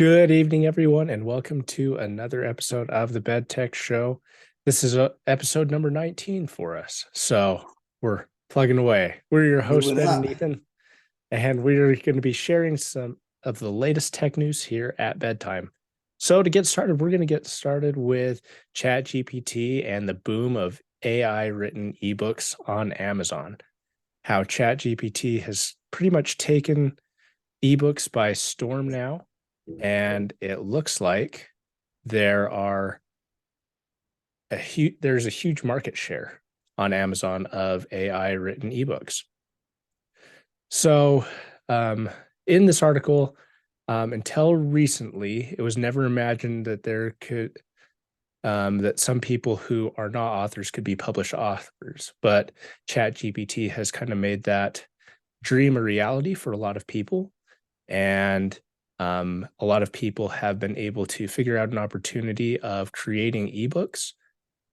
Good evening, everyone, and welcome to another episode of the Bed Tech Show. This is episode number 19 for us. So we're plugging away. We're your hosts, Moving Ben and up. Ethan, and we're going to be sharing some of the latest tech news here at bedtime. So to get started, we're going to get started with ChatGPT and the boom of AI written ebooks on Amazon. How ChatGPT has pretty much taken ebooks by storm now, and it looks like there are there's a huge market share on Amazon of AI written ebooks. So, um, in this article, until recently, it was never imagined that there could that some people who are not authors could be published authors, but ChatGPT has kind of made that dream a reality for a lot of people. And a lot of people have been able to figure out an opportunity of creating ebooks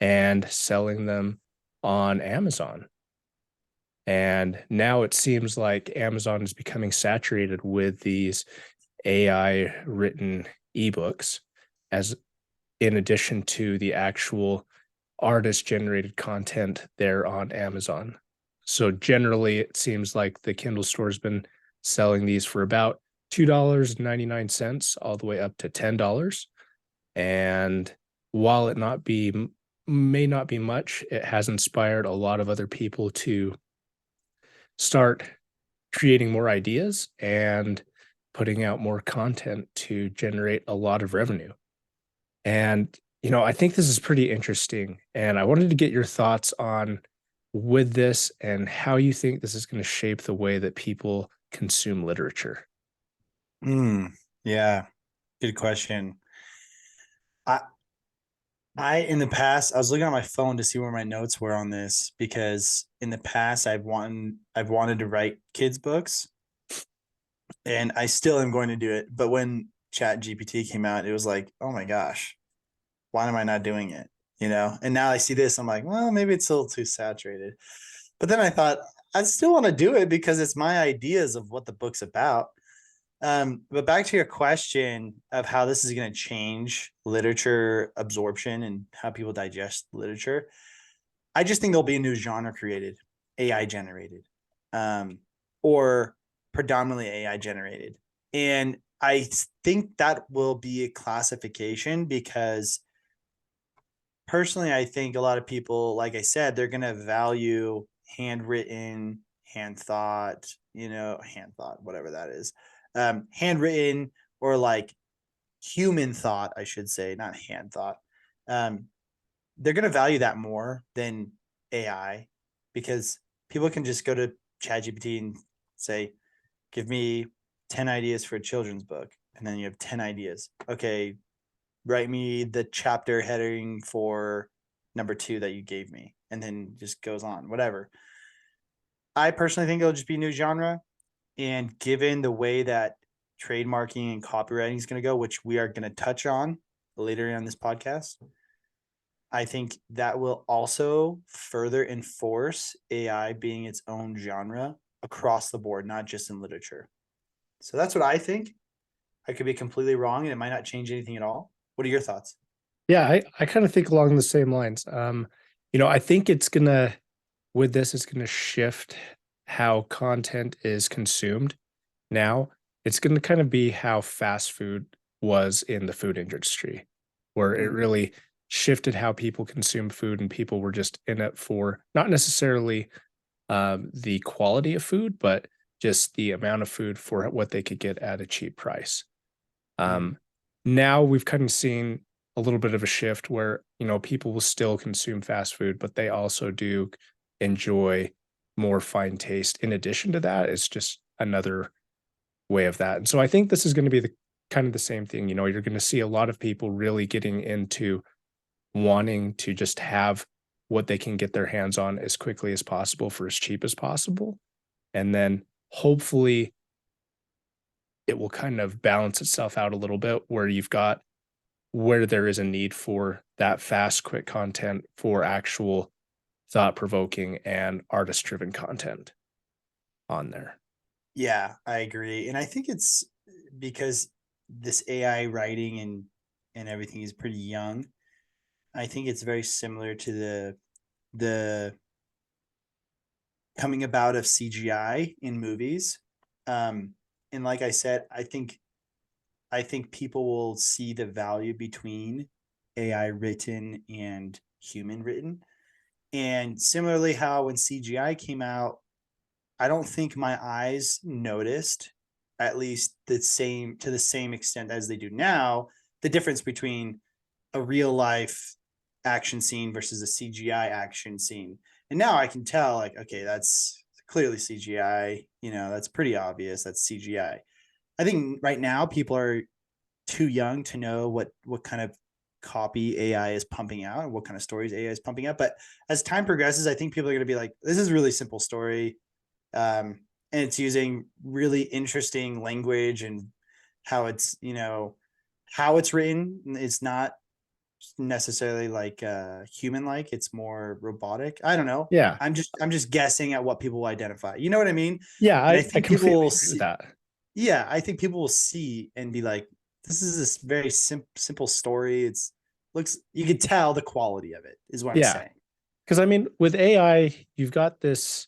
and selling them on Amazon. And now it seems like Amazon is becoming saturated with these AI written ebooks, as in addition to the actual artist generated content there on Amazon. So generally, it seems like the Kindle store has been selling these for about $2.99 all the way up to $10. And while it not be may not be much, it has inspired a lot of other people to start creating more ideas and putting out more content to generate a lot of revenue. And I think this is pretty interesting, and I wanted to get your thoughts on with this and how you think this is going to shape the way that people consume literature. Yeah, good question. I I in the past I was looking on my phone to see where my notes were on this because in the past I've wanted to write kids books and I still am going to do it. But when Chat GPT came out, it was like, oh my gosh, why am I not doing it? And now I see this, I'm like, well, maybe it's a little too saturated. But then I thought I still want to do it because it's my ideas of what the book's about. But back to your question of how this is going to change literature absorption and how people digest literature, I just think there'll be a new genre created, AI generated, or predominantly AI generated. And I think that will be a classification because personally, I think a lot of people, like I said, they're going to value handwritten, hand thought, whatever that is, handwritten or like human thought, I should say, not hand thought. Um, they're going to value that more than AI because people can just go to ChatGPT and say, give me 10 ideas for a children's book. And then you have 10 ideas. Okay, write me the chapter heading for number 2 that you gave me. And then just goes on, whatever. I personally think it'll just be a new genre. And given the way that trademarking and copywriting is going to go, which we are going to touch on later on this podcast, I think that will also further enforce AI being its own genre across the board, not just in literature. So that's what I think. I could be completely wrong and it might not change anything at all. What are your thoughts? Yeah, I kind of think along the same lines. I think with this, it's gonna shift how content is consumed. Now, it's gonna kind of be how fast food was in the food industry, where it Mm, really shifted how people consume food, and people were just in it for not necessarily the quality of food, but just the amount of food for what they could get at a cheap price. mm, Um, Now we've kind of seen a little bit of a shift where, people will still consume fast food, but they also do enjoy more fine taste. In addition to that, it's just another way of that. And so I think this is going to be the kind of the same thing. You're going to see a lot of people really getting into wanting to just have what they can get their hands on as quickly as possible for as cheap as possible. And then hopefully it will kind of balance itself out a little bit where you've got where there is a need for that fast, quick content for actual thought provoking and artist driven content on there. yeah, I agree. And I think it's because this AI writing and everything is pretty young. I think it's very similar to the coming about of CGI in movies. And like I said, I think people will see the value between AI written and human written. And similarly, how when CGI came out, I don't think my eyes noticed, at least the same extent as they do now, the difference between a real life action scene versus a CGI action scene. And now I can tell, like, okay, that's clearly CGI. That's pretty obvious. That's CGI. I think right now people are too young to know what kind of copy AI is pumping out and what kind of stories AI is pumping out. But as time progresses, I think people are going to be like, this is a really simple story. And it's using really interesting language and how it's written. It's not necessarily like human like, it's more robotic. I don't know. Yeah. I'm just guessing at what people will identify. You know what I mean? Yeah, And I I think people completely will agree with see, that. yeah, I think people will see and be like, this is this very simple story. It's looks you can tell the quality of it is what I'm Yeah. saying. Because I mean, with AI, you've got this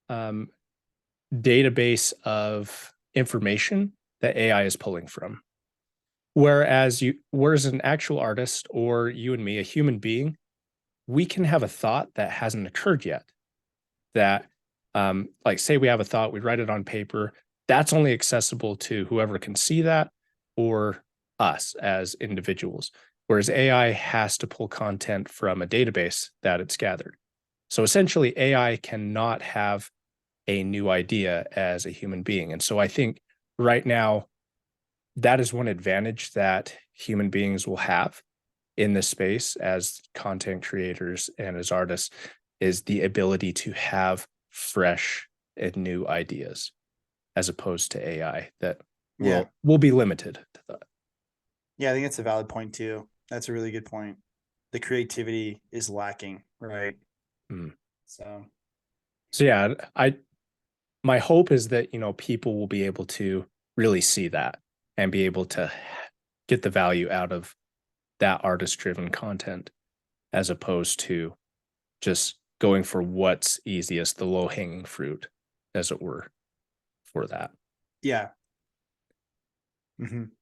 um, database of information that AI is pulling from. Whereas an actual artist or you and me, a human being, we can have a thought that hasn't occurred yet. That, like, say we have a thought, we write it on paper. That's only accessible to whoever can see that or us as individuals. Whereas AI has to pull content from a database that it's gathered. So essentially, AI cannot have a new idea as a human being. And so I think right now, that is one advantage that human beings will have in this space as content creators and as artists is the ability to have fresh and new ideas as opposed to AI that Yeah. will be limited to that. Yeah, I think it's a valid point too. That's a really good point. The creativity is lacking, right? Mm. So So yeah, I my hope is that people will be able to really see that and be able to get the value out of that artist driven content as opposed to just going for what's easiest, the low hanging fruit, as it were, for that. yeah. Hmm.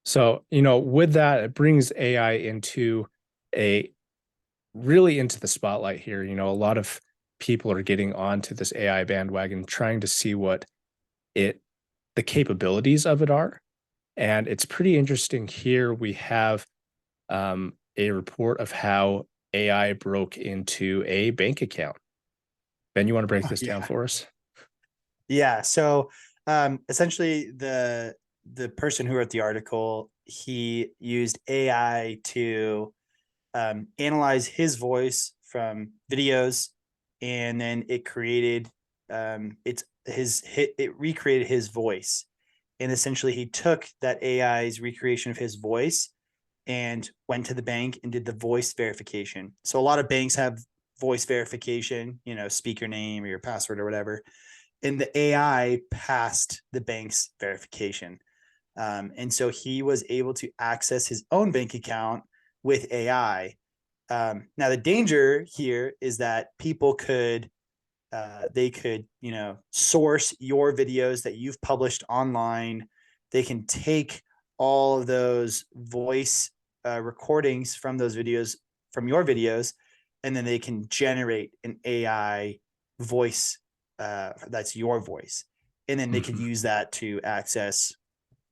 So, with that, it brings AI into a really into the spotlight here. A lot of people are getting onto this AI bandwagon, trying to see what it, the capabilities of it are. And it's pretty interesting here. We have a report of how AI broke into a bank account. Ben, you want to break Oh, this down yeah. for us? Yeah. So essentially the person who wrote the article, he used AI to analyze his voice from videos, and then it created it recreated his voice. And essentially he took that AI's recreation of his voice and went to the bank and did the voice verification. So a lot of banks have voice verification, speak your name or your password or whatever. And the AI passed the bank's verification. And so he was able to access his own bank account with AI. Now the danger here is that people could they could source your videos that you've published online. They can take all of those voice recordings from those videos, from your videos, and then they can generate an AI voice that's your voice, and then they could Mhm. use that to access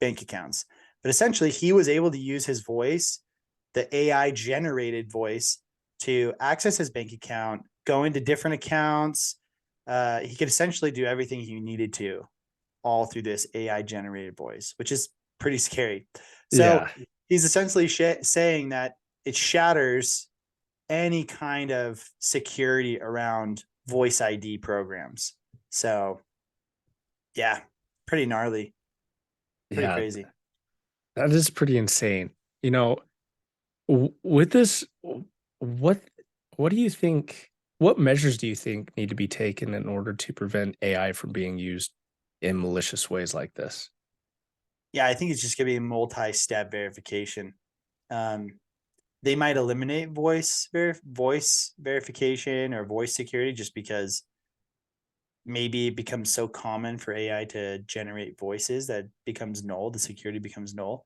bank accounts. But essentially he was able to use his voice, the AI generated voice, to access his bank account, go into different accounts. He could essentially do everything he needed to, all through this AI generated voice, which is pretty scary. So Yeah. he's essentially saying that it shatters any kind of security around voice ID programs. So yeah, pretty gnarly, pretty Yeah. crazy. That is pretty insane. You know, with this, what what do you think? What measures do you think need to be taken in order to prevent AI from being used in malicious ways like this? Yeah, I think it's just gonna be multi-step verification. Um, they might eliminate voice verification or voice security just because maybe it becomes so common for AI to generate voices that becomes null, the security becomes null.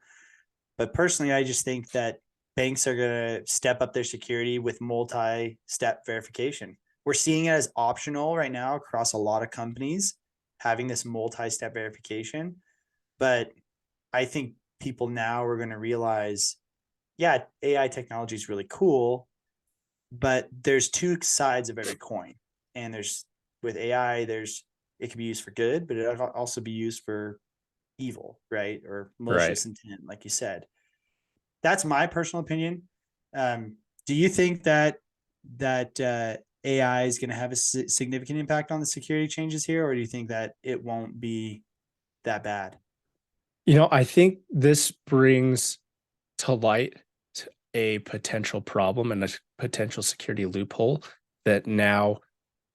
But personally, I just think that banks are going to step up their security with multi-step verification. We're seeing it as optional right now across a lot of companies having this multi-step verification. But I think people now are going to realize, yeah, AI technology is really cool, but there's two sides of every coin. And there's with AI, it can be used for good, but it can also be used for evil, right? Or Right. malicious intent, like you said. That's my personal opinion. Do you think that AI is going to have a significant impact on the security changes here, or do you think that it won't be that bad? I think this brings to light a potential problem and a potential security loophole that now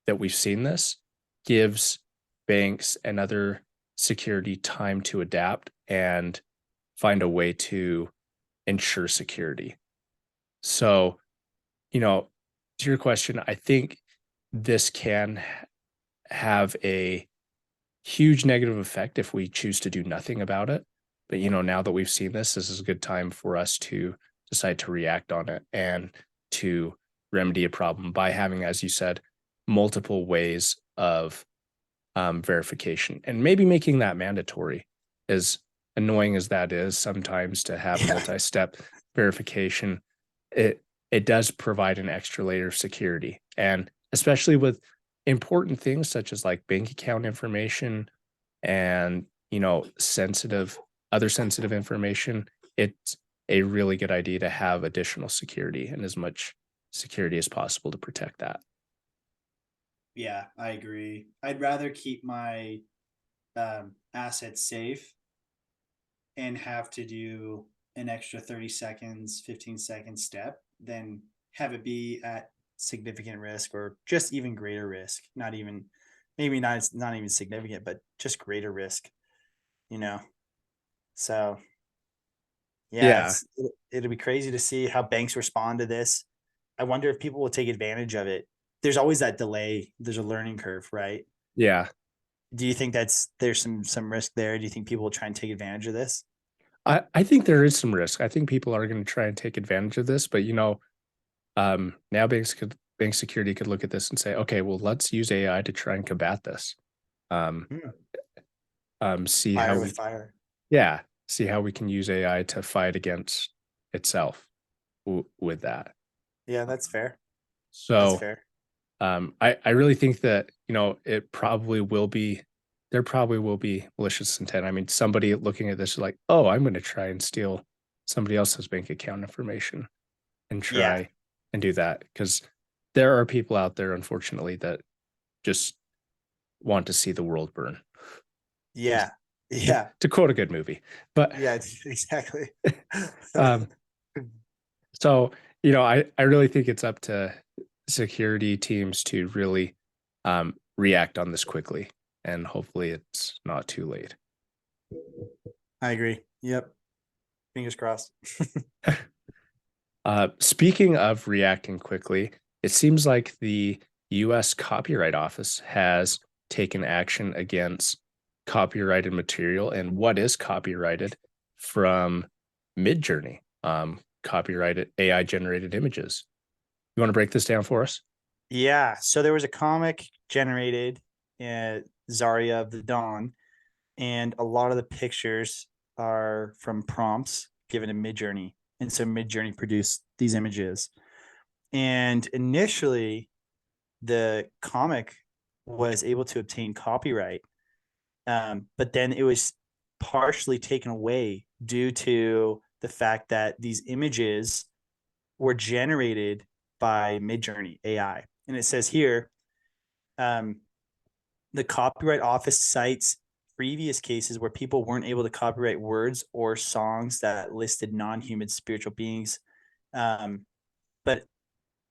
that we've seen this gives banks and other security time to adapt and find a way to ensure security. So, you know, to your question, I think this can have a huge negative effect if we choose to do nothing about it. But, now that we've seen this is a good time for us to decide to react on it and to remedy a problem by having, as you said, multiple ways of verification and maybe making that mandatory. As annoying as that is sometimes to have Yeah, multi-step verification, it does provide an extra layer of security. And especially with important things such as like bank account information and other sensitive information, it's a really good idea to have additional security and as much security as possible to protect that. yeah, I agree. I'd rather keep my assets safe and have to do an extra 30 seconds, 15-second step than have it be at significant risk or just even greater risk. Not even, maybe not, it's not even significant, but just greater risk, you know? So yeah, Yeah. it'll be crazy to see how banks respond to this. I wonder if people will take advantage of it. There's always that delay. There's a learning curve, right? Yeah. Do you think there's some risk there? Do you think people will try and take advantage of this? I think there is some risk. I think people are going to try and take advantage of this, but now bank security could look at this and say, okay, well, let's use AI to try and combat this. Um, Hmm. see how Fire with we, fire. yeah, see how we can use AI to fight against itself with that. Yeah, that's fair. That's So, fair. I really think that, there probably will be malicious intent. I mean, somebody looking at this is like, oh, I'm going to try and steal somebody else's bank account information and Yeah. try and do that because there are people out there, unfortunately, that just want to see the world burn. Yeah. To, Yeah. to quote a good movie, but Yeah, exactly. um, so I really think it's up to security teams to really react on this quickly, and hopefully it's not too late. I agree. Yep. Fingers crossed. Speaking of reacting quickly, it seems like the U.S. Copyright Office has taken action against copyrighted material and what is copyrighted from Midjourney, copyrighted AI generated images. You want to break this down for us? Yeah. So there was a comic generated, Zarya of the Dawn, and a lot of the pictures are from prompts given to Midjourney. And so Midjourney produced these images. And initially, the comic was able to obtain copyright, but then it was partially taken away due to the fact that these images were generated by Midjourney AI. And it says here, um, the Copyright Office cites previous cases where people weren't able to copyright words or songs that listed non-human spiritual beings. Um, but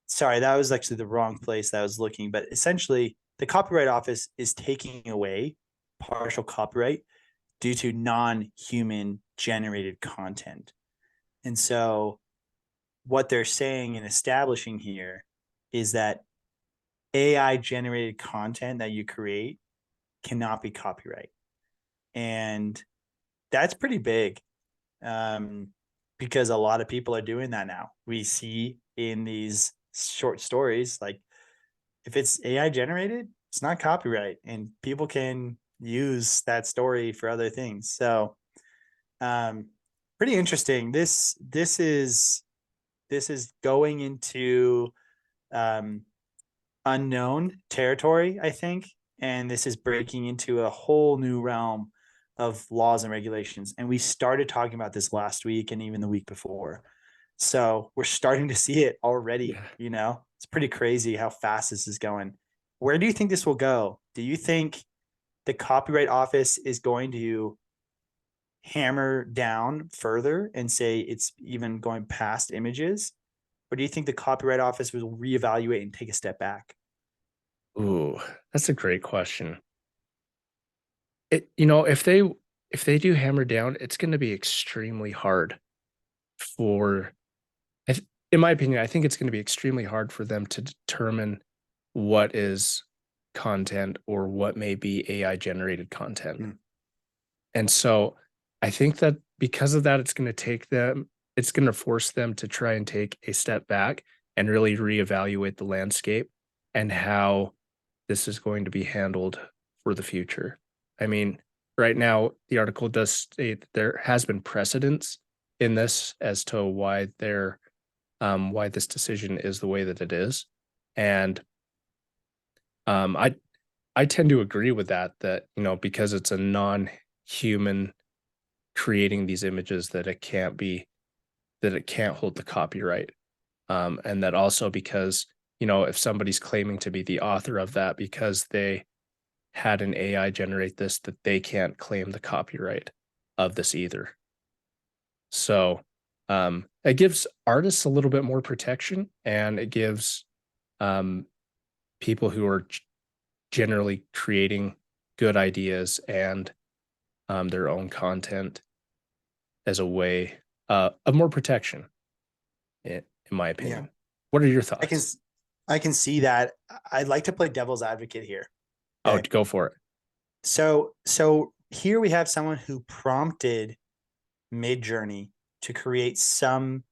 sorry, that was actually the wrong place that I was looking. But essentially, the Copyright Office is taking away partial copyright due to non-human generated content. And so what they're saying and establishing here is that AI generated content that you create cannot be copyright. And that's pretty big, because a lot of people are doing that now. We see in these short stories, like if it's AI generated, it's not copyright, and people can use that story for other things. So, pretty interesting. This is going into unknown territory, I think, and this is breaking into a whole new realm of laws and regulations. And we started talking about this last week and even the week before. So we're starting to see it already. Yeah. It's pretty crazy how fast this is going. Where do you think this will go? Do you think the Copyright Office is going to hammer down further and say it's even going past images? Or do you think the Copyright Office will reevaluate and take a step back? Ooh, that's a great question. If they do hammer down, it's going to be extremely hard for, in my opinion, I think it's going to be extremely hard for them to determine what is content or what may be AI generated content. Mm. And so I think that because of that, it's going to force them to try and take a step back and really reevaluate the landscape and how this is going to be handled for the future. I mean, right now, the article does state that there has been precedence in this as to why this decision is the way that it is. And um, I I tend to agree with that, because it's a non-human creating these images, that it can't hold the copyright. And that also because, if somebody's claiming to be the author of that because they had an AI generate this, that they can't claim the copyright of this either. So it gives artists a little bit more protection, and it gives um, people who are generally creating good ideas and their own content as a way of more protection, in my Yeah, opinion. What are your I can thoughts? I can see that. I'd like to play devil's advocate here. Oh, Okay. go for it. So here we have someone who prompted Midjourney to create some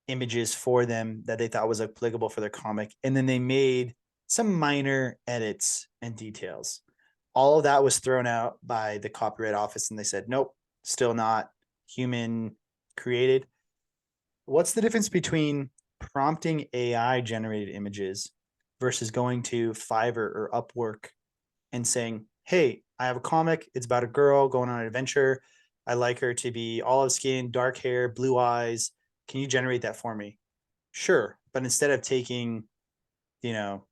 images for them that they thought was applicable for their comic, and then they made some minor edits and details. All of that was thrown out by the Copyright Office, and they said, nope, still not human created. What's the difference between prompting AI generated images versus going to Fiverr or Upwork and saying, hey, I have a comic. It's about a girl going on an adventure. I like her to be olive skin, dark hair, blue eyes. Can you generate that for me? Sure. But instead of taking, you know,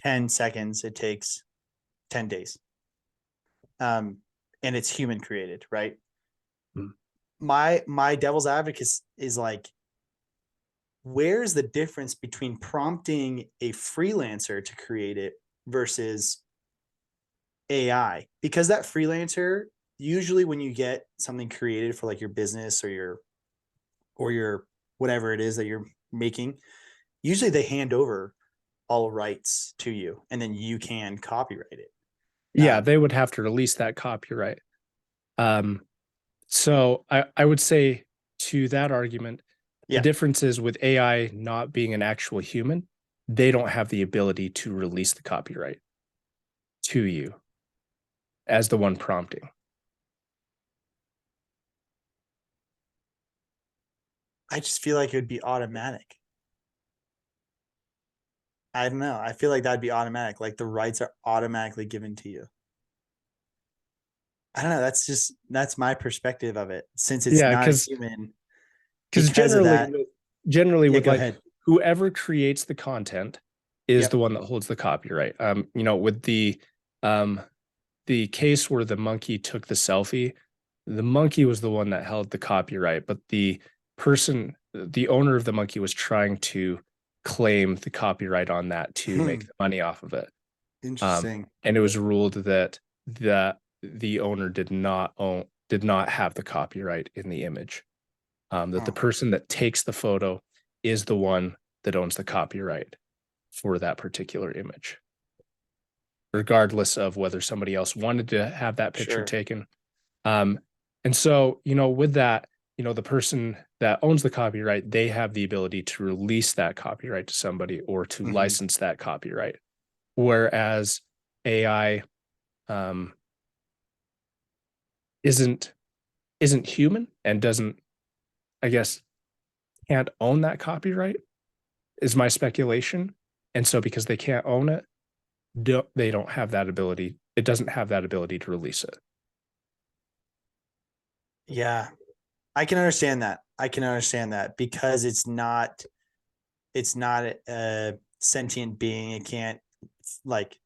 10 seconds, it takes 10 days. And it's human created, right? Mm. My devil's advocate is like, where's the difference between prompting a freelancer to create it versus AI? Because that freelancer, usually when you get something created for like your business or your whatever it is that you're making, usually they hand over all rights to you and then you can copyright it. Yeah, they would have to release that copyright. Um, so I would say to that argument, the Yeah. difference is with AI not being an actual human, they don't have the ability to release the copyright to you as the one prompting. I just feel like it would be automatic. I don't know. I feel like that'd be automatic. Like the rights are automatically given to you. I don't know. That's my perspective of it. Since it's Yeah, not a because human, because because of that. generally Yeah, with go like ahead. whoever creates the content is the Yep. one that holds the copyright. With um the case where the monkey took the selfie, the monkey was the one that held the copyright, but the owner of the monkey was trying to claim the copyright on that to make the money off of it. Interesting. And it was ruled that the owner did not have the copyright in the image. That the Huh. person that takes the photo is the one that owns the copyright for that particular image, regardless of whether somebody else wanted to have that picture Sure. taken. Um, and so, with that, the person that owns the copyright, they have the ability to release that copyright to somebody or to Mhm. license that copyright. Whereas AI um, isn't isn't human and doesn't, I guess, can't own that copyright is my speculation. And so because they can't own it, they don't have that ability. It doesn't have that ability to release it. Yeah, I can understand that. I can understand that because it's not a sentient being. Like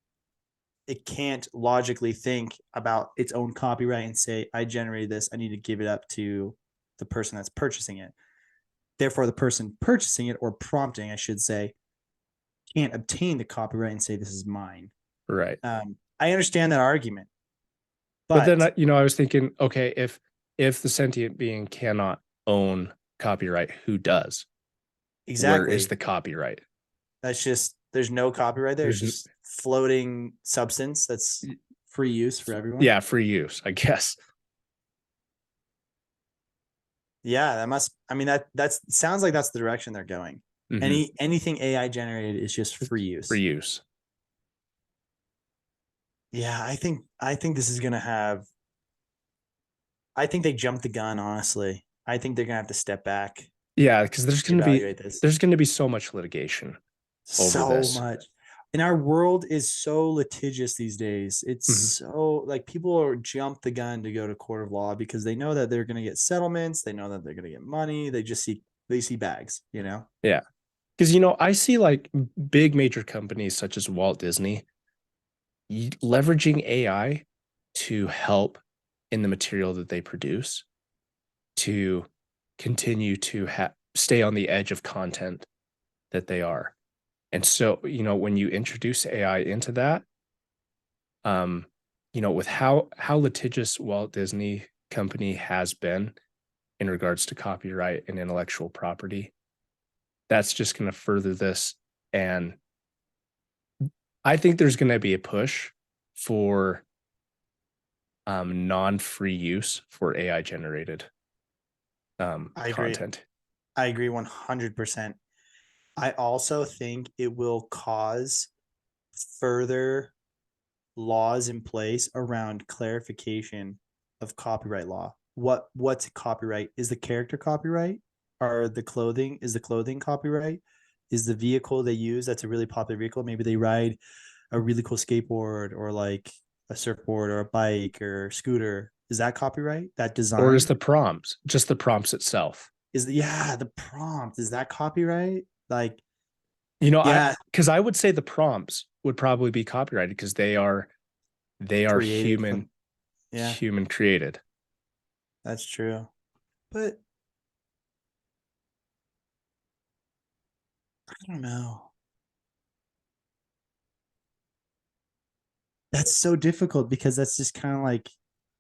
it can't logically think about its own copyright and say, I generated this, I need to give it up to the person that's purchasing it. Therefore, the person purchasing it or prompting, I should say, can't obtain the copyright and say this is mine. Right. I understand that argument, But then, but I was thinking, okay, if the sentient being cannot own copyright, who does? Where is exactly, the copyright? that's just there's no copyright there. It's There's just floating substance that's free use for everyone. yeah, free use, I guess. Yeah, that must. I mean, that's sounds like that's the direction they're going. Mhm. Anything AI generated is just free Free use. use. Yeah, I think this is gonna have. I think they jumped the gun. Honestly, I think they're gonna have to step back, Yeah, because evaluate this. there's gonna be so much litigation over So this. much. And our world is so litigious these days. It's Mhm. so like people are jump the gun to go to court of law because they know that they're going to get settlements. They know that they're going to get money. They see bags, you know? Yeah. Because I see like big major companies such as Walt Disney leveraging AI to help in the material that they produce to continue to stay on the edge of content that they are. And so, when you introduce AI into that, um, with how litigious Walt Disney Company has been in regards to copyright and intellectual property, that's just going to further this. And I think there's going to be a push for non-free use for AI generated I agree. content. I agree 100%. I also think it will cause further laws in place around clarification of copyright law. What's copyright? Is the character copyright? Are the clothing copyright? Is the vehicle they use that's a really popular vehicle? Maybe they ride a really cool skateboard or like a surfboard or a bike or scooter. Is that copyright? That Or is design? the prompts, just the prompts itself? The prompt. Is that copyright? Like, I yeah, because I would say the prompts would probably be copyrighted because they are created from yeah, human created. that's true. But I don't know. That's so difficult because that's just kind of like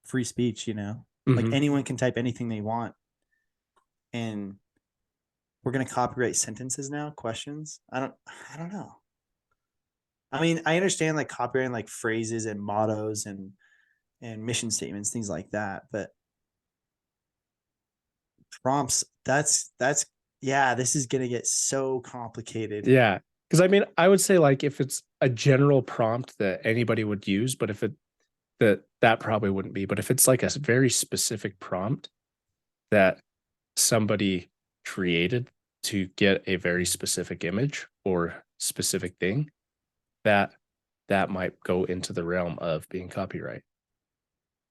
free speech, you know? Like Hmm. anyone can type anything they want. And we're gonna copyright sentences now, questions. I don't know. I mean, I understand like copyrighting like phrases and mottos and mission statements, things like that, but prompts, that's yeah, this is gonna get so complicated. Yeah, because I would say like if it's a general prompt that anybody would use, but if it that probably wouldn't be. But if it's like a very specific prompt that somebody created to get a very specific image or specific thing, that that might go into the realm of being copyright.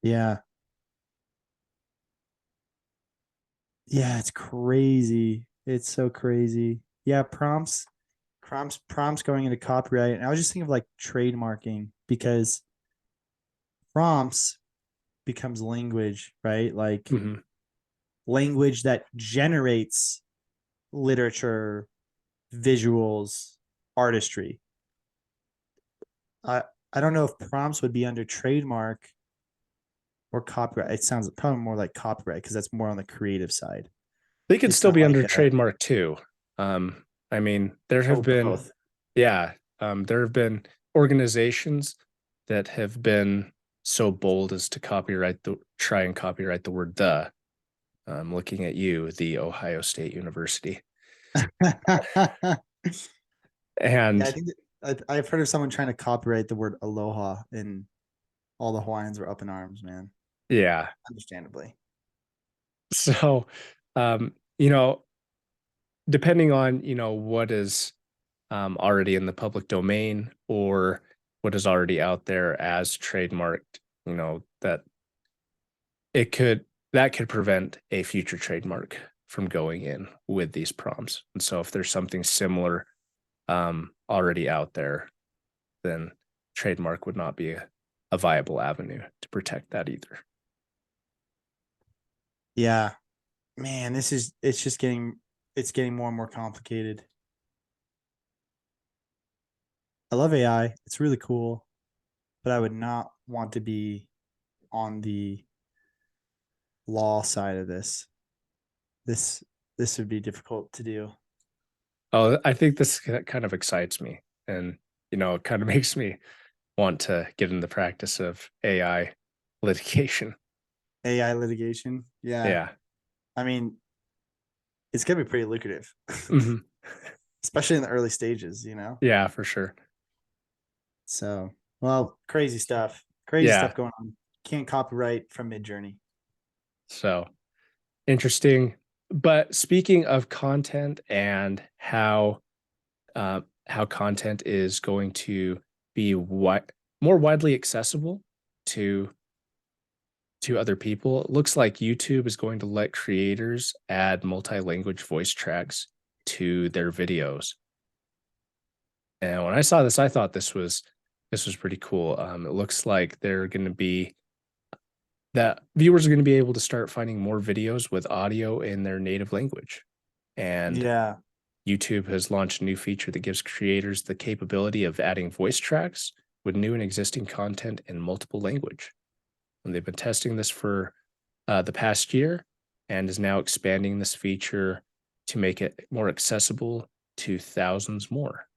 Yeah. Yeah, it's crazy. It's so crazy. Yeah, prompts going into copyright. And I was just thinking of like trademarking because prompts becomes language, right? Like Hmm. language that generates literature, visuals, artistry. I I don't know if prompts would be under trademark or copyright. It sounds probably more like copyright because that's more on the creative side. They could It's still not be like under trademark too. I mean, there have been, both. yeah, there have been organizations that have been so bold as to try and copyright the word "the." Looking at you, the Ohio State University, Yeah, I and think I've heard of someone trying to copyright the word aloha, and all the Hawaiians were up in arms, man. yeah, Understandably. so you know, depending on what is already in the public domain or what is already out there as trademarked, that it could that could prevent a future trademark from going in with these prompts. And so if there's something similar already out there, then trademark would not be a viable avenue to protect that either. Yeah, man, it's just getting more and more complicated. I love AI. It's really cool, but I would not want to be on the law side of this. This this would be difficult to do. Oh, I think this kind of excites me, and it kind of makes me want to get in the practice of AI litigation. AI litigation. Yeah. Yeah. I mean, it's gonna be pretty lucrative, Mhm. especially in the early stages, you know? Yeah, for sure. So, well, crazy stuff. Crazy stuff Yeah. going on. Can't copyright from Mid Journey. So interesting. But speaking of content and how content is going to be more widely accessible to other people, it looks like YouTube is going to let creators add multi-language voice tracks to their videos. And when I saw this, I thought this was pretty cool. It looks like they're going to be that viewers are going to be able to start finding more videos with audio in their native language. And Yeah. YouTube has launched a new feature that gives creators the capability of adding voice tracks with new and existing content in multiple language. And they've been testing this for the past year and is now expanding this feature to make it more accessible to thousands more.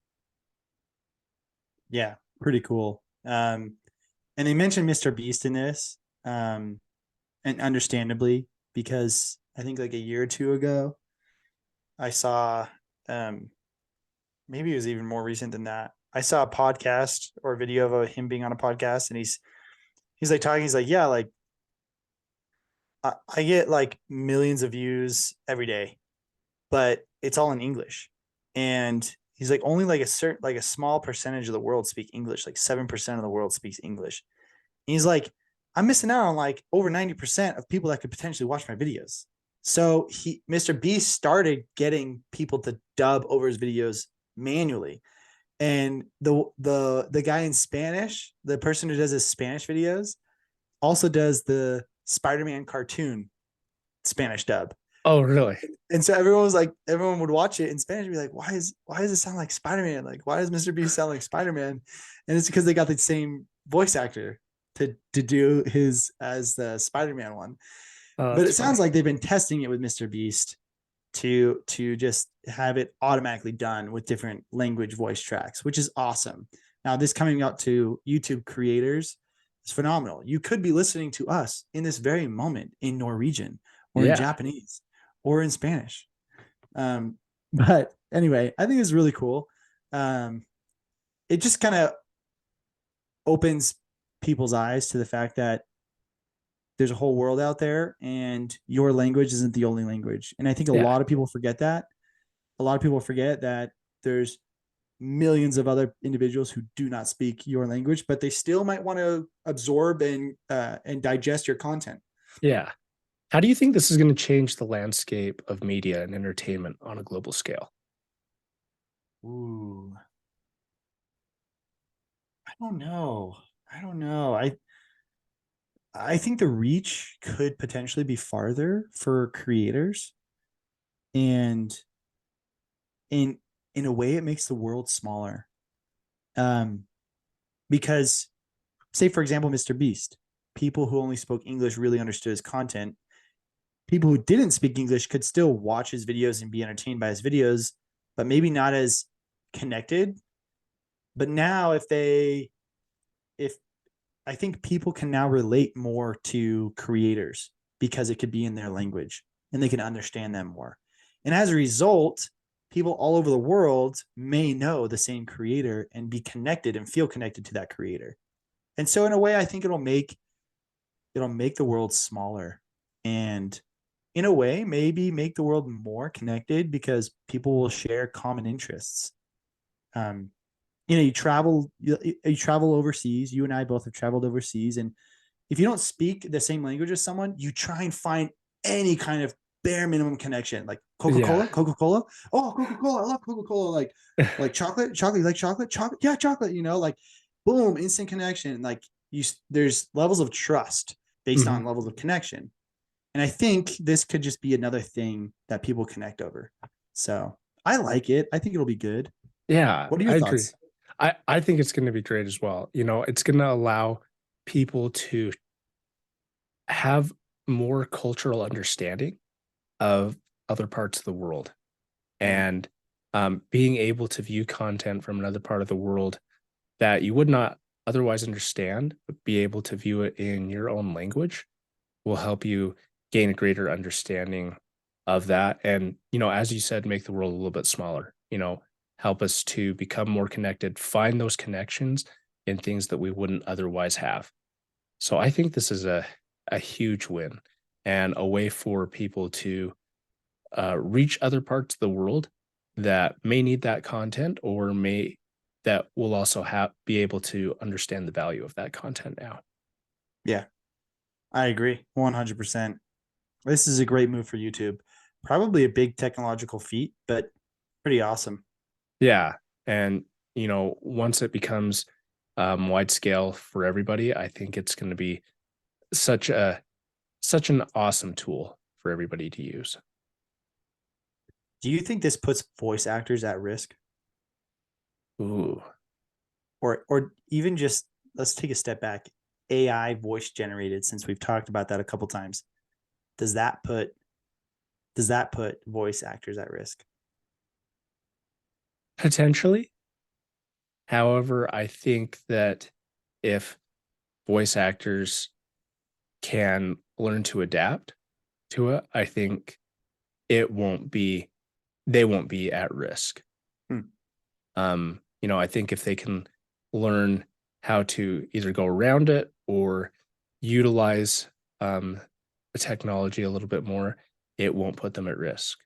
Yeah. Pretty cool. And they mentioned Mr. Beast in this. And understandably, because I think like a year or two ago, I saw um maybe it was even more recent than that. I saw a podcast or a video of him being on a podcast, and he's like talking. He's like, yeah, like I get like millions of views every day, but it's all in English. And he's like, only like a small percentage of the world speak English. Like 7% of the world speaks English. And he's like, I'm missing out on like over 90% of people that could potentially watch my videos. So Mr. Beast started getting people to dub over his videos manually. And the guy in Spanish, the person who does his Spanish videos, also does the Spider-Man cartoon Spanish dub. Oh, really? And so everyone would watch it in Spanish and be like, why does it sound like Spider-Man? Like, why does Mr. Beast sound like Spider-Man? And it's because they got the same voice actor to do his as the Spider-Man one. Oh, But that's it funny. sounds like they've been testing it with Mr. Beast to just have it automatically done with different language voice tracks, which is awesome. Now, this coming out to YouTube creators is phenomenal. You could be listening to us in this very moment in Norwegian or in Yeah. Japanese or in Spanish. But anyway, I think it's really cool. It just kind of opens people's eyes to the fact that there's a whole world out there and your language isn't the only language. And I think a Yeah. lot of people forget that. A lot of people forget that there's millions of other individuals who do not speak your language, but they still might want to absorb and digest your content. Yeah. How do you think this is going to change the landscape of media and entertainment on a global scale? Ooh, I don't know. I don't know. I think the reach could potentially be farther for creators, and in in a way, it makes the world smaller. Um, because say for example, Mr. Beast, people who only spoke English really understood his content, people who didn't speak English could still watch his videos and be entertained by his videos, but maybe not as connected. But now if I think people can now relate more to creators because it could be in their language and they can understand them more. And as a result, people all over the world may know the same creator and be connected and feel connected to that creator. And so in a way, I think it'll make the world smaller and in a way maybe make the world more connected because people will share common interests. Um, you travel overseas. You and I both have traveled overseas, and if you don't speak the same language as someone, you try and find any kind of bare minimum connection, like Yeah. Coca-Cola. Oh, Coca-Cola. I love Coca-Cola. Like chocolate. You like chocolate? Chocolate. Yeah, chocolate. Like boom, instant connection. Like there's levels of trust based Mhm. on levels of connection. And I think this could just be another thing that people connect over. So I like it. I think it'll be good. Yeah, What are your I agree. thoughts? I think it's gonna be great as well. It's gonna allow people to have more cultural understanding of other parts of the world, Yeah. and being able to view content from another part of the world that you would not otherwise understand, but be able to view it in your own language will help you gain a greater understanding of that. And, as you said, make the world a little bit smaller, help us to become more connected, find those connections in things that we wouldn't otherwise have. So I think this is a huge win and a way for people to reach other parts of the world that may need that content or may that will also have be able to understand the value of that content now. Yeah, I agree 100%. This is a great move for YouTube. Probably a big technological feat, but pretty awesome. Yeah, and once it becomes wide scale for everybody, I think it's going to be such a such an awesome tool for everybody to use. Do you think this puts voice actors at risk? Ooh, Or even just let's take a step back. AI voice generated, since we've talked about that a couple times. Does that put voice actors at risk? potentially. However, I think that if voice actors can learn to adapt to it, I think it won't be they won't be at risk. Hmm. I think if they can learn how to either go around it or utilize the technology a little bit more, it won't put them at risk.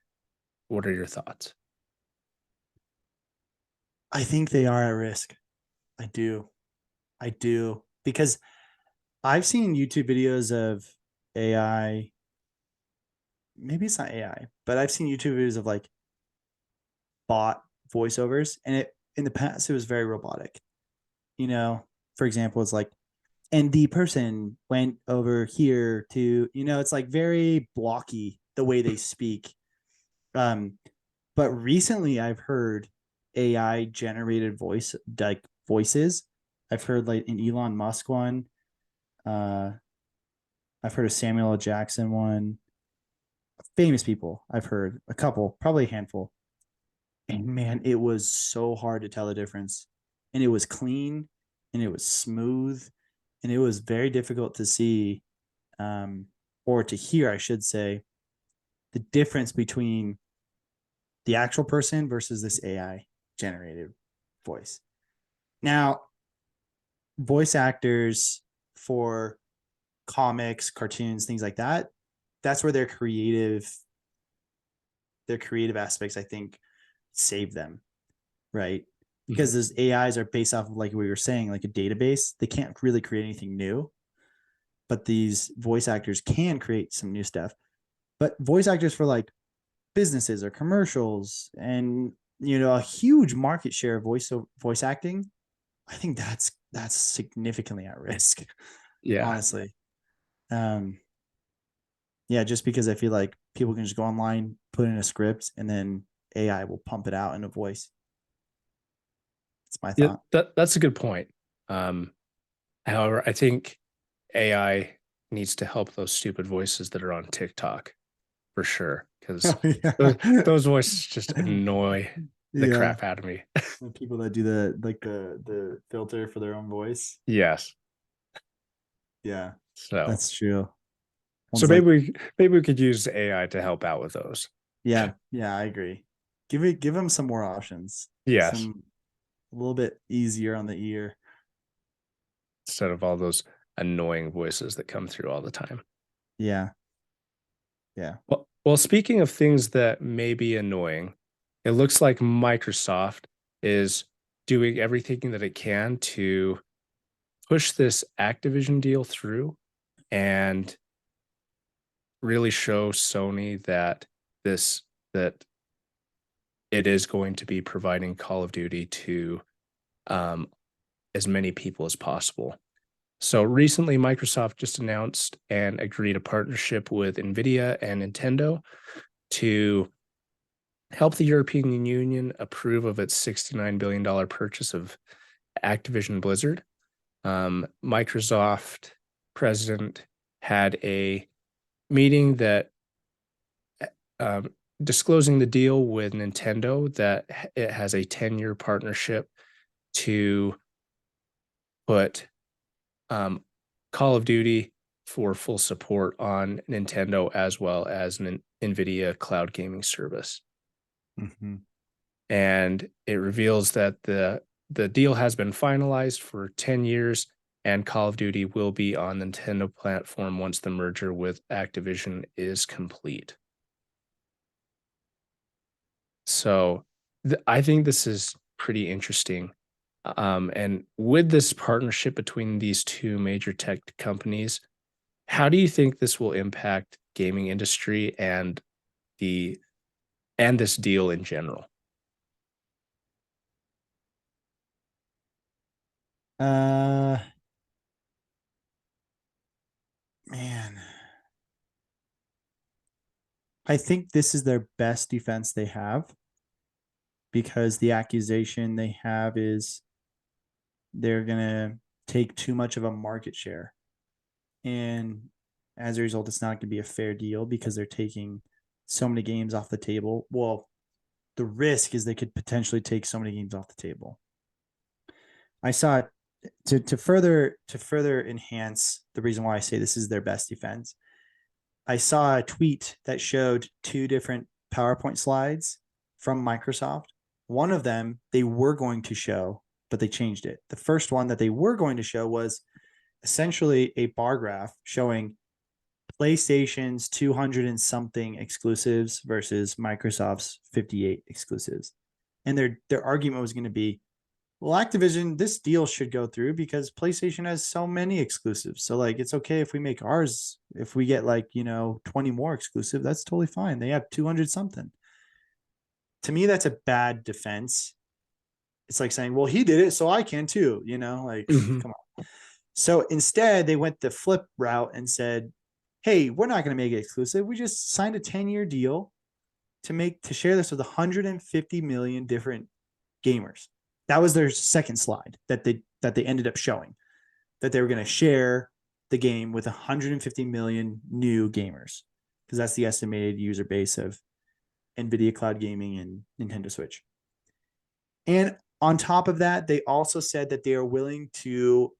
What are your thoughts? I think they are at risk. I do. I do. Because I've seen YouTube videos of AI. Maybe it's not AI, but I've seen YouTube videos of like bot voiceovers, and it in the past it was very robotic. For example, it's like, and the person went over here to, it's like very blocky the way they speak. Um, but recently I've heard AI generated voices. I've heard like an Elon Musk one. Uh, I've heard a Samuel L. Jackson one. Famous people I've heard a couple, probably a handful. And man, it was so hard to tell the difference. And it was clean and it was smooth and it was very difficult to see, um, or to hear, I should say, the difference between the actual person versus this AI generated voice. Now, voice actors for comics, cartoons, things like that, that's where their creative aspects, I think, save them, right? Mhm. Because those AIs are based off of, like we were saying, like a database. They can't really create anything new, but these voice actors can create some new stuff. But voice actors for like businesses or commercials and a huge market share of voice acting, I think that's significantly at risk, Yeah. honestly. Um, yeah, just because I feel like people can just go online, put in a script, and then AI will pump it out in a voice. It's my Yeah, thought. that's a good point. Um, However, I think AI needs to help those stupid voices that are on TikTok for sure, because Oh, yeah. those voices just annoy the Yeah. crap out of me. The people that do the filter for their own voice. Yes. Yeah, So that's true. so One's like, maybe we could use AI to help out with those. yeah, yeah, I agree. Give them some more options. Yes. Some a little bit easier on the ear. Instead of all those annoying voices that come through all the time. Yeah, yeah. Well, speaking of things that may be annoying, it looks like Microsoft is doing everything that it can to push this Activision deal through and really show Sony that this that it is going to be providing Call of Duty to um, as many people as possible. So recently, Microsoft just announced and agreed a partnership with NVIDIA and Nintendo to help the European Union approve of its $69 billion purchase of Activision Blizzard. Microsoft president had a meeting that um, disclosing the deal with Nintendo that it has a 10-year partnership to put Call of Duty for full support on Nintendo as well as an NVIDIA cloud gaming service. Mm-hmm. And it reveals that the deal has been finalized for 10 years and Call of Duty will be on the Nintendo platform once the merger with Activision is complete. So I think this is pretty interesting. And with this partnership between these two major tech companies, how do you think this will impact gaming industry the and this deal in general? Uh, Man, I think this is their best defense they have because the accusation they have is they're gonna take too much of a market share, and as a result, it's not going to be a fair deal because they're taking so many games off the table. Well, the risk is they could potentially take so many games off the table. I saw it to further enhance the reason why I say this is their best defense. I saw a tweet that showed two different PowerPoint slides from Microsoft. One of them they were going to show, but they changed it. The first one that they were going to show was essentially a bar graph showing PlayStation's 200 and something exclusives versus Microsoft's 58 exclusives. And their argument was going to be, well, Activision, this deal should go through because PlayStation has so many exclusives. So like it's okay if we make ours, if we get like, 20 more exclusive, that's totally fine. They have 200 something. To me, that's a bad defense. It's like saying, well, he did it, so I can too, like Mhm. come on. So instead, they went the flip route and said, hey, we're not going to make it exclusive. We just signed a 10-year deal to share this with 150 million different gamers. That was their second slide that they ended up showing, that they were going to share the game with 150 million new gamers because that's the estimated user base of Nvidia Cloud Gaming and Nintendo Switch. And on top of that, they also said that they are willing to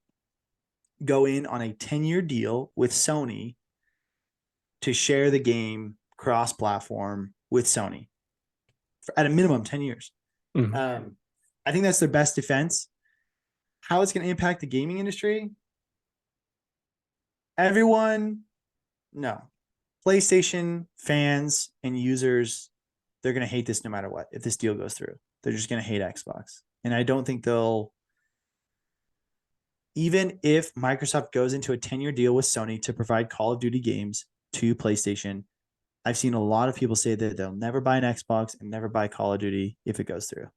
go in on a 10-year deal with Sony to share the game cross-platform with Sony for, at a minimum, 10 years. Mhm. I think that's their best defense. How it's going to impact the gaming industry? Everyone, no. PlayStation fans and users, they're going to hate this no matter what. If this deal goes through, they're just going to hate Xbox. And I don't think they'll, even if Microsoft goes into a 10-year deal with Sony to provide Call of Duty games to PlayStation, I've seen a lot of people say that they'll never buy an Xbox and never buy Call of Duty if it goes through.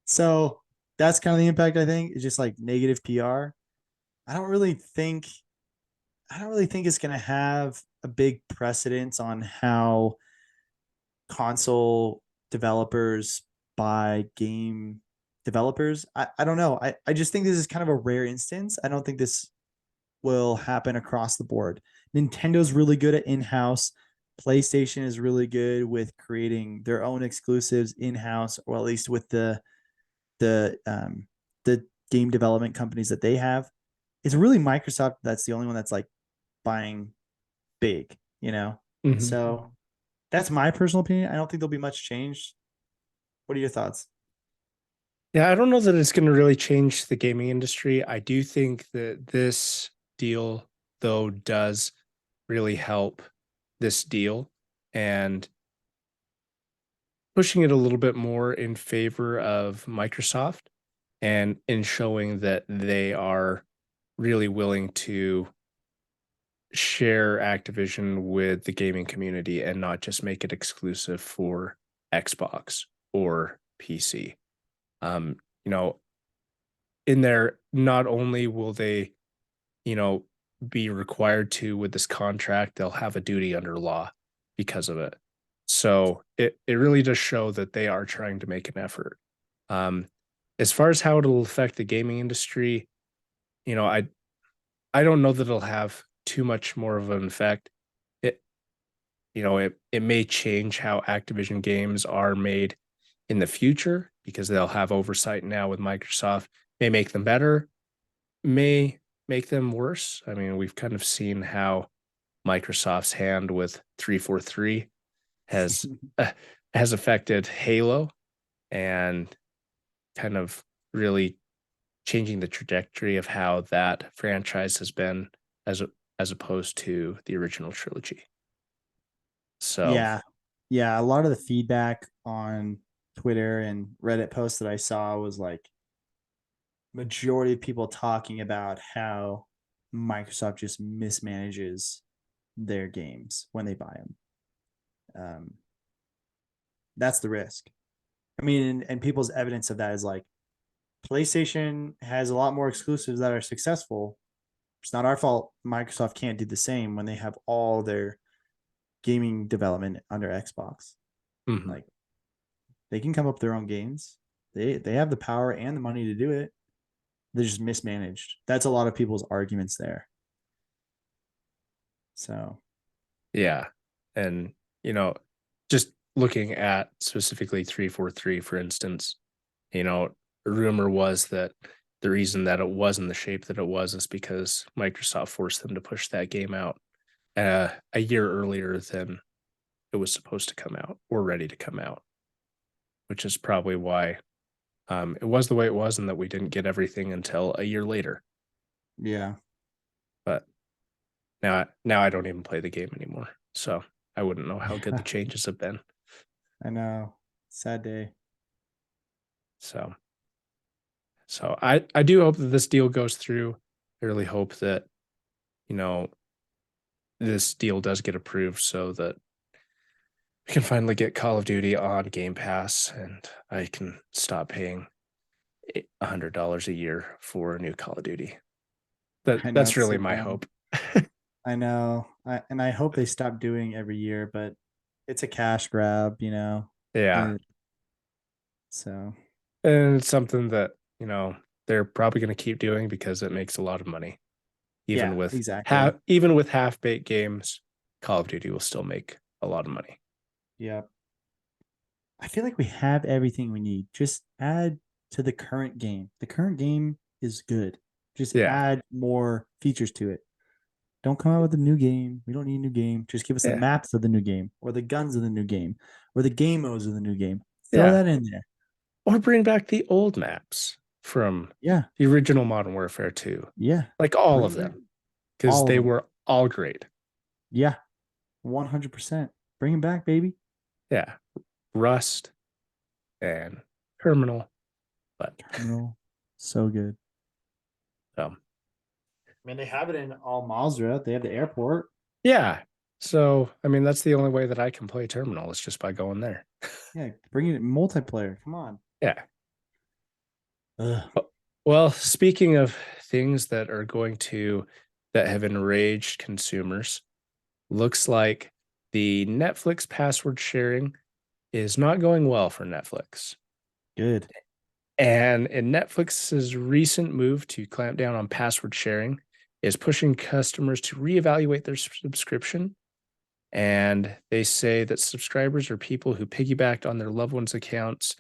So that's kind of the impact, I think. It's just like negative PR. I don't really think I don't really think it's going to have a big precedence on how console developers buy game developers. I don't know. I just think this is kind of a rare instance. I don't think this will happen across the board. Nintendo's really good at in-house. PlayStation is really good with creating their own exclusives in-house, or at least with the game development companies that they have. It's really Microsoft that's the only one that's like buying big, you know? Mhm. So that's my personal opinion. I don't think there'll be much change. What are your thoughts? Yeah, I don't know that it's going to really change the gaming industry. I do think that this deal, though, does really help this deal and pushing it a little bit more in favor of Microsoft and in showing that they are really willing to share Activision with the gaming community and not just make it exclusive for Xbox or PC. Um, you know, in there, not only will they, you know, be required to with this contract, they'll have a duty under law because of it. So it really does show that they are trying to make an effort. Um, as far as how it'll affect the gaming industry, you know, I don't know that it'll have too much more of an effect. It it may change how Activision games are made in the future because they'll have oversight now with Microsoft. May make them better, may make them worse. I mean, we've kind of seen how Microsoft's hand with 343 has uh, has affected Halo and kind of really changing the trajectory of how that franchise has been as as opposed to the original trilogy. So, Yeah. Yeah. A lot of the feedback on Twitter and Reddit posts that I saw was like majority of people talking about how Microsoft just mismanages their games when they buy them. That's the risk. I mean, and people's evidence of that is like PlayStation has a lot more exclusives that are successful. It's not our fault. Microsoft can't do the same when they have all their gaming development under Xbox. mhm. Like they can come up with their own games. They have the power and the money to do it. They're just mismanaged. That's a lot of people's arguments there. So Yeah. And, you know, just looking at specifically 343, for instance, you know, rumor was that the reason that it was in the shape that it was is because Microsoft forced them to push that game out a year earlier than it was supposed to come out or ready to come out, which is probably why it was the way it was and that we didn't get everything until a year later. yeah, But now I don't even play the game anymore. So I wouldn't know how good the yeah, changes have been. I know. Sad day. So I do hope that this deal goes through. I really hope that, you know, this deal does get approved so that we can finally get Call of Duty on Game Pass and I can stop paying $100 a year for a new Call of Duty. I know That's it's really so my dumb. hope. I know. And I hope they stop doing every year, but it's a cash grab, you know. Yeah. And so And it's something that, you know, they're probably going to keep doing because it makes a lot of money. yeah, exactly. Even with half-baked games, Call of Duty will still make a lot of money. Yeah. I feel like we have everything we need. Just add to the current game. The current game is good. Just Yeah. add more features to it. Don't come out with a new game. We don't need a new game. Just give us the Yeah. maps of the new game, or the guns of the new game, or the game modes of the new game. Throw Yeah. that in there. Or bring back the old maps from Yeah. the original Modern Warfare 2. Yeah. Like all of Bring back them. Because all of they them. were all great. Yeah. 100%. Bring them back, baby. Yeah. Rust and Terminal. But Terminal. So good. um, I mean, they have it in Al Mazrah. They have the airport. yeah. So I mean that's the only way that I can play Terminal is just by going there. Yeah. Bring it in multiplayer. Come on. Yeah. Ugh. Well, speaking of things that are going to that have enraged consumers, looks like the Netflix password sharing is not going well for Netflix. Good. And in Netflix's recent move to clamp down on password sharing, is pushing customers to reevaluate their subscription. And they say that subscribers are people who piggybacked on their loved ones' accounts,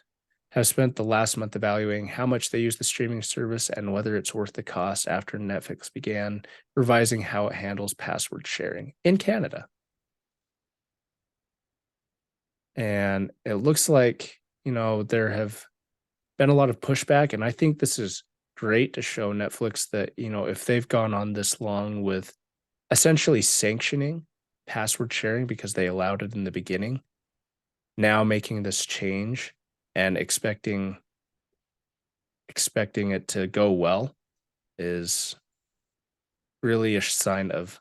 have spent the last month evaluating how much they use the streaming service and whether it's worth the cost after Netflix began revising how it handles password sharing in Canada. And it looks like, there have been a lot of pushback. And I think this is great to show Netflix that, if they've gone on this long with essentially sanctioning password sharing because they allowed it in the beginning, now making this change and expecting it to go well is really a sign of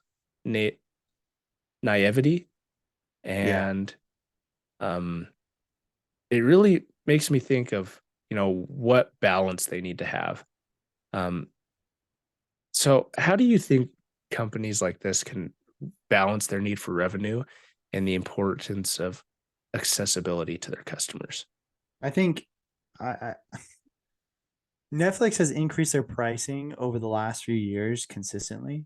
naivety. And it really makes me think of, what balance they need to have. So how do you think companies like this can balance their need for revenue and the importance of accessibility to their customers? I think I Netflix has increased their pricing over the last few years consistently,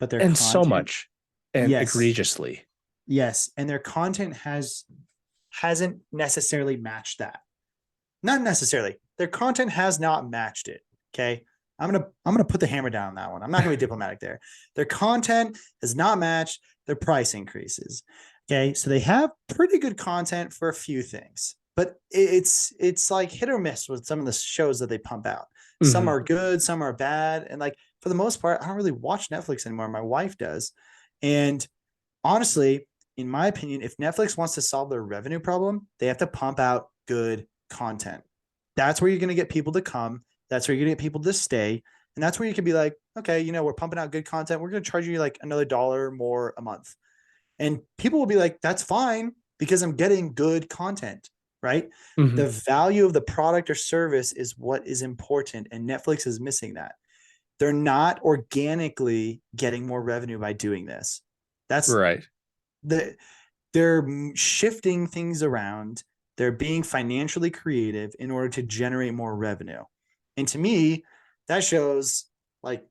but their And so content, much and yes, egregiously. yes, and their content hasn't necessarily matched that. Not necessarily. Their content has not matched it. Okay. I'm gonna put the hammer down on that one. I'm not gonna be diplomatic there. Their content has not matched their price increases. Okay. So they have pretty good content for a few things, but it's like hit or miss with some of the shows that they pump out. Some Mhm. are good, some are bad. And like for the most part, I don't really watch Netflix anymore. My wife does. And honestly, in my opinion, if Netflix wants to solve their revenue problem, they have to pump out good content. That's where you're going to get people to come. That's where you're going to get people to stay. And that's where you can be like, okay, we're pumping out good content. We're going to charge you like another $1 more a month. And people will be like, that's fine because I'm getting good content, right? Mhm. The value of the product or service is what is important. And Netflix is missing that. They're not organically getting more revenue by doing this. That's Right. they're shifting things around. They're being financially creative in order to generate more revenue. And to me, that shows like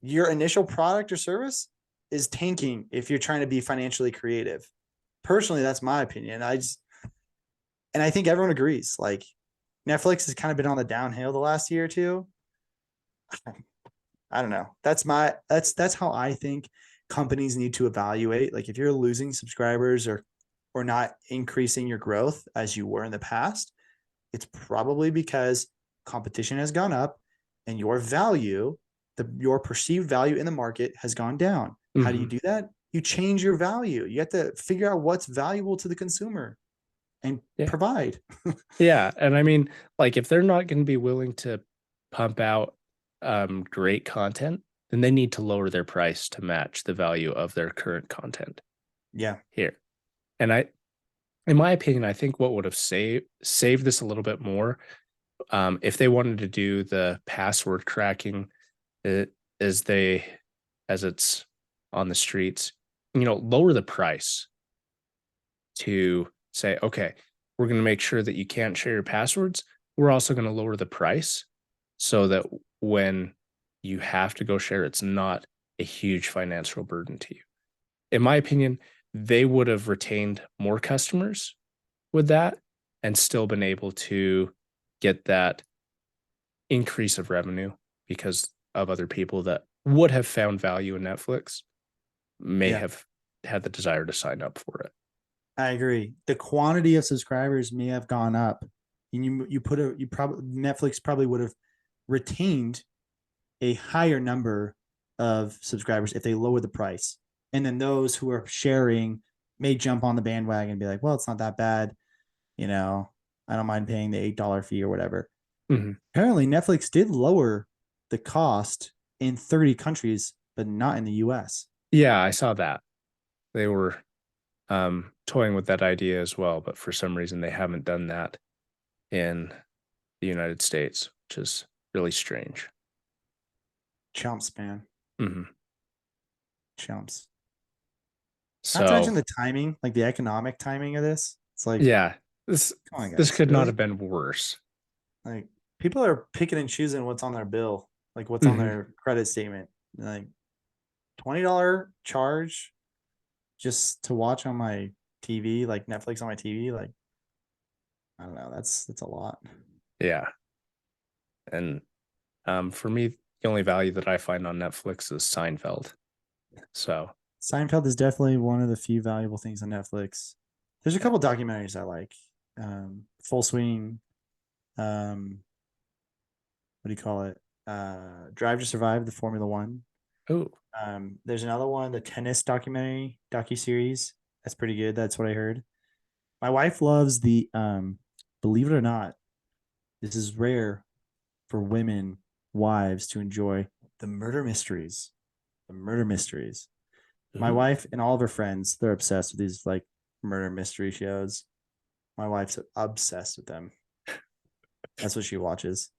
your initial product or service is tanking if you're trying to be financially creative. Personally, that's my opinion. And I think everyone agrees. Like Netflix has kind of been on the downhill the last year or two. I don't know. That's how I think companies need to evaluate. Like if you're losing subscribers or not increasing your growth as you were in the past, it's probably because competition has gone up and your value, your perceived value in the market has gone down. How do you Mhm. do that? You change your value. You have to figure out what's valuable to the consumer and Yeah. provide. Yeah. And I mean, like, if they're not going to be willing to pump out great content, then they need to lower their price to match the value of their current content Yeah. here. And in my opinion, I think what would have saved this a little bit more, if they wanted to do the password cracking, it, as it's on the streets, lower the price to say, okay, we're going to make sure that you can't share your passwords. We're also going to lower the price so that when you have to go share, it's not a huge financial burden to you. In my opinion, they would have retained more customers with that and still been able to get that increase of revenue because of other people that would have found value in Netflix may Yeah. have had the desire to sign up for it. I agree. The quantity of subscribers may have gone up, and you probably Netflix probably would have retained a higher number of subscribers if they lower the price, and then those who are sharing may jump on the bandwagon and be like, "Well, it's not that bad, I don't mind paying the $8 fee or whatever." Mhm. Apparently, Netflix did lower the cost in 30 countries, but not in the U.S. Yeah, I saw that. They were toying with that idea as well, but for some reason they haven't done that in the United States, which is really strange. Chumps, man, Mhm. chumps. Not to mention So the timing, like the economic timing of this. It's like, yeah, this come on, this guys, could not really? have been worse. Like people are picking and choosing what's on their bill, like what's on Mhm. their credit statement. Like $20 charge just to watch on my TV, like Netflix on my TV. Like, I don't know. That's a lot. Yeah. And for me, the only value that I find on Netflix is Seinfeld. So Seinfeld is definitely one of the few valuable things on Netflix. There's a couple documentaries I like. Full Swing. What do you call it? Drive to Survive, the Formula One. oh, There's another one, the tennis docuseries. That's pretty good. That's what I heard. My wife loves the believe it or not, this is rare for women wives to enjoy the murder mysteries. The murder mysteries. My ooh. wife and all of her friends, they're obsessed with these like murder mystery shows. My wife's obsessed with them. That's what she watches.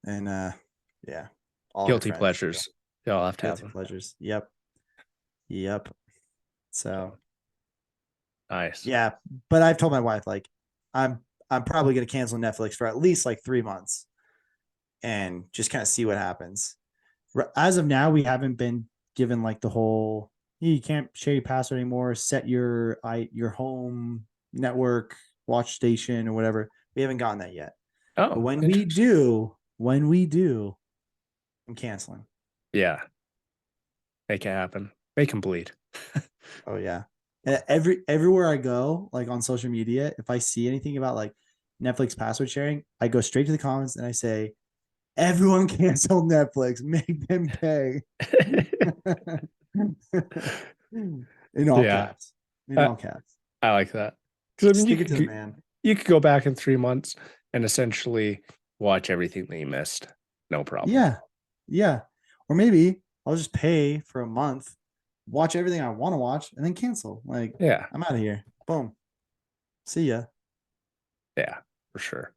And yeah, all her Guilty friends. pleasures. Y'all have to have Guilty them. pleasures. Yep. So Nice. yeah, but I've told my wife like I'm probably gonna cancel Netflix for at least like 3 months and just kind of see what happens. As of now, we haven't been given like the whole you can't share your password anymore. Set your home network watch station or whatever. We haven't gotten that yet. But Oh, when interesting. we do, I'm canceling. Yeah. Make it happen. Make them bleed. Oh yeah. And everywhere I go, like on social media, if I see anything about like Netflix password sharing, I go straight to the comments and I say, everyone cancel Netflix, make them pay. In all Yeah. caps. In I, all caps. I like that. Because I mean, Stick it to the man. you could go back in 3 months and essentially watch everything that you missed. No problem. Yeah. Yeah. Or maybe I'll just pay for a month, watch everything I want to watch, and then cancel. Like, Yeah. I'm out of here. Boom. See ya. Yeah, for sure.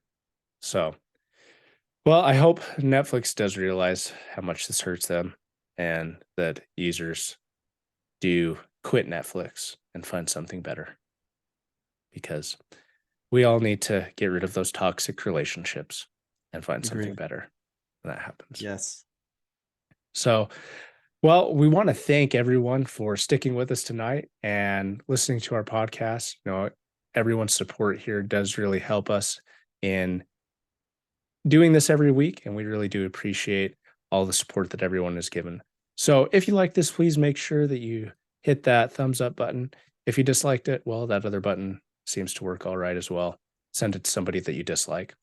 So, well, I hope Netflix does realize how much this hurts them and that users do quit Netflix and find something better, because we all need to get rid of those toxic relationships and find something Agreed. better when that happens. Yes. So, well, we want to thank everyone for sticking with us tonight and listening to our podcast. You know, everyone's support here does really help us in doing this every week, and we really do appreciate all the support that everyone has given. So if you like this, please make sure that you hit that thumbs up button. If you disliked it, well, that other button seems to work all right as well. Send it to somebody that you dislike.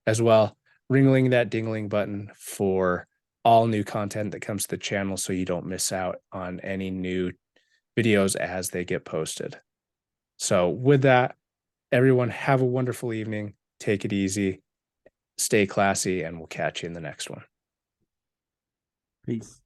As well, ringling that dingling button for all new content that comes to the channel so you don't miss out on any new videos as they get posted. So with that, everyone have a wonderful evening. Take it easy. Stay classy, and we'll catch you in the next one. Peace.